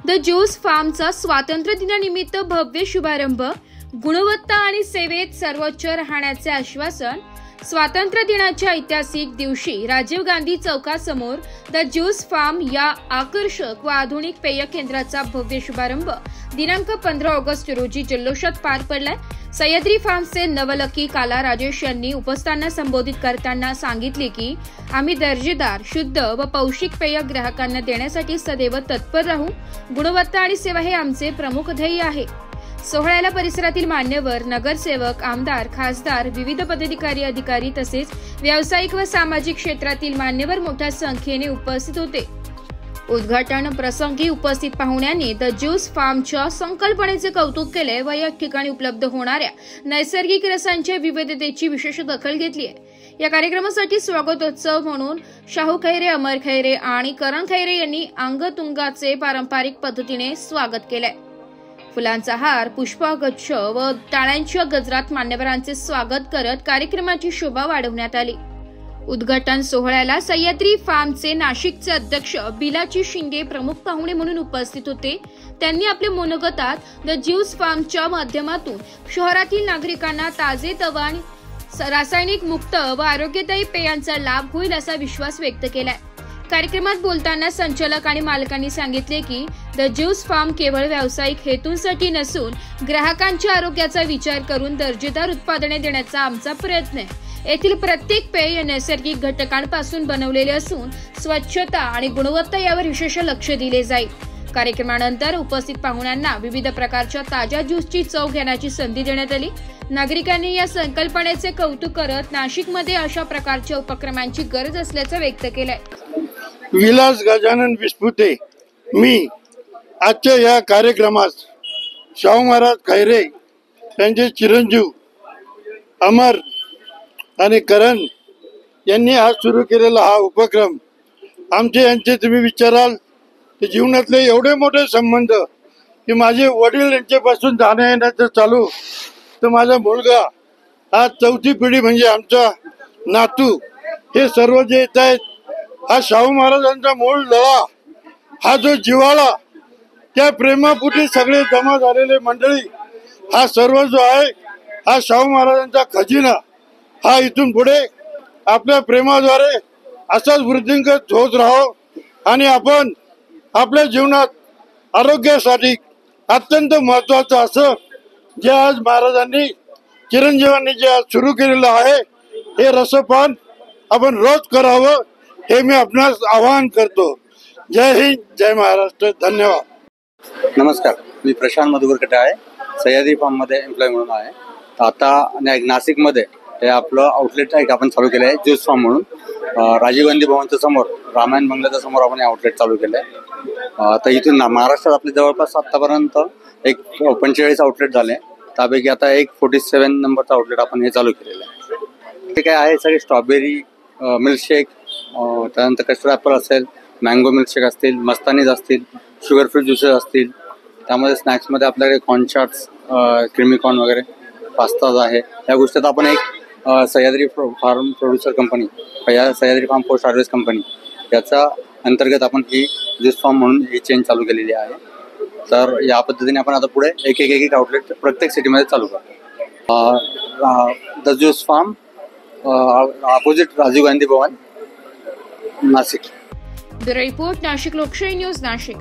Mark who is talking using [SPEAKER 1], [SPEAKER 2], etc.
[SPEAKER 1] The juice फार्मचा स्वातंत्र्य दिनानिमित्त भव्य शुभारंभ, गुणवत्ता आणि सेवेत सर्वोच्च राहण्याचे आश्वासन। स्वातंत्र्य दिनाच्या ऐतिहासिक दिवशी राजीव गांधी चौकासमोर द ज्यूस फार्म या आकर्षक व आधुनिक पेय केंद्राचा भव्य शुभारंभ दिनांक 15 ऑगस्ट रोजी जल्लोषात पार पडलाय। सह्याद्री फार्मचे नवलकी काला राजेश यांनी उपस्थितांना संबोधित करताना सांगितले की आम्ही दर्जेदार, शुद्ध व पौष्टिक पेय ग्राहकांना देण्यासाठी सदैव तत्पर राहू। गुणवत्ता आणि सेवा हे आमचे प्रमुख ध्येय आहे। सोहळ्याला परिसरातील मान्यवर, नगरसेवक, आमदार, खासदार, विविध पदाधिकारी, अधिकारी तसेच व्यावसायिक व सामाजिक क्षेत्रातील मान्यवर मोठ्या संख्येने उपस्थित होते। उद्घाटन प्रसंगी उपस्थित पाहुण्यांनी द ज्यूस फार्मच्या संकल्पनेचे कौतुक केले व या ठिकाणी उपलब्ध होणाऱ्या नैसर्गिक रसांच्या विविधतेची विशेष दखल घेतली आहे। या कार्यक्रमासाठी स्वागतोत्सव म्हणून शाहू खैरे, अमर खैरे आणि करण खैरे यांनी अंगतुंगाचे पारंपरिक पद्धतीने स्वागत केले। फुलांचा हार, पुष्पगुच्छ व टाळ्यांच्या गजरात मान्यवरांचे स्वागत करत कार्यक्रमाची शोभा वाढवण्यात आली। उद्घाटन सोहळ्याला सह्याद्री फार्मचे नाशिकचे अध्यक्ष बिलाची शिंगे प्रमुख पाहुणे म्हणून उपस्थित होते। त्यांनी आपल्या मनोगतात द ज्यूस फार्मच्या माध्यमातून शहरातील नागरिकांना ताजेतवाने, रासायनिक मुक्त व आरोग्यदायी पेयांचा लाभ होईल असा विश्वास व्यक्त केलाय। कार्यक्रमात बोलताना संचालक आणि मालकांनी सांगितले की द ज्यूस फार्म केवळ व्यावसायिक हेतूंसाठी नसून ग्राहकांच्या आरोग्याचा विचार करून दर्जेदार उत्पादने देण्याचा आमचा प्रयत्न आहे। येथील प्रत्येक पेय नैसर्गिक घटकांपासून बनवलेले असून स्वच्छता आणि गुणवत्ता यावर विशेष लक्ष दिले जाईल। कार्यक्रमानंतर उपस्थित पाहुण्यांना विविध प्रकारच्या ताज्या ज्यूसची चव घेण्याची संधी देण्यात आली। नागरिकांनी या संकल्पनेचे कौतुक करत नाशिकमध्ये अशा प्रकारच्या उपक्रमांची गरज असल्याचं व्यक्त केलंय।
[SPEAKER 2] विलास गजानन विस्पुते, मी आजच्या या कार्यक्रमात शाहू महाराज खैरे त्यांचे चिरंजीव अमर आणि करण यांनी आज सुरू केलेला हा उपक्रम आमचे यांचे तुम्ही विचाराल ते जीवनातले एवढे मोठे संबंध की माझे वडील यांच्यापासून जाण्या येण्याचं चालू तर माझा मुलगा आज चौथी पिढी म्हणजे आमचा नातू, हे सर्व जे येत आहेत हा शाहू महाराजांचा मूळ लळा, हा जो जिव्हाळा, त्या प्रेमापुटी सगळे जमा झालेले मंडळी, हा सर्व जो आहे हा शाहू महाराजांचा खजिना, हा इथून पुढे आपल्या प्रेमाद्वारे असाच वृद्धिंगत होत राहो आणि आपण आपल्या जीवनात आरोग्यासाठी अत्यंत महत्वाचं असं जे आज महाराजांनी, चिरंजीवांनी जे आज सुरू केलेलं आहे हे रसपान आपण रोज करावं, हे मी आपणास आवाहन करतो। जय हिंद, जय महाराष्ट्र, धन्यवाद।
[SPEAKER 3] नमस्कार, मी प्रशांत मधुकर कटे आहे, सह्याद्री फार्म मध्ये एम्प्लॉय म्हणून आहे। आता नाशिकमध्ये हे आपलं आउटलेट एक आपण चालू केलं आहे ज्यूस फार्म म्हणून। राजीव गांधी भवनच्या समोर, रामायण बंगल्याच्या समोर आपण हे आउटलेट चालू केलं आहे। तर इथून महाराष्ट्रात आपले जवळपास आतापर्यंत एक 45 आउटलेट झाले, त्यापैकी आता एक 47 नंबरचा आउटलेट आपण हे चालू केलेलं आहे। ते काय आहे, सगळे स्ट्रॉबेरी मिल्कशेक, त्यानंतर कस्टर्ड ॲपल असेल, मँगो मिल्कशेक असतील, मस्तानीज असतील, शुगर फ्री ज्युसेस असतील, त्यामध्ये स्नॅक्समध्ये आपल्याकडे कॉर्नचाट्स, क्रीमी कॉर्न वगैरे, पास्ताज आहे। या गोष्टीत आपण एक Sahyadri farm producer company, Sahyadri farm post harvest company याचा अंतर्गत आपण ही ज्यूस फार्म म्हणून ही चेन चालू केलेली आहे। तर या पद्धतीने आपण आता पुढे एक आउटलेट प्रत्येक सिटीमध्ये चालू करतो। The juice farm opposite Rajiv Gandhi Bhavan, Nashik.
[SPEAKER 1] Bureau report, Nashik Lokshahi news, Nashik.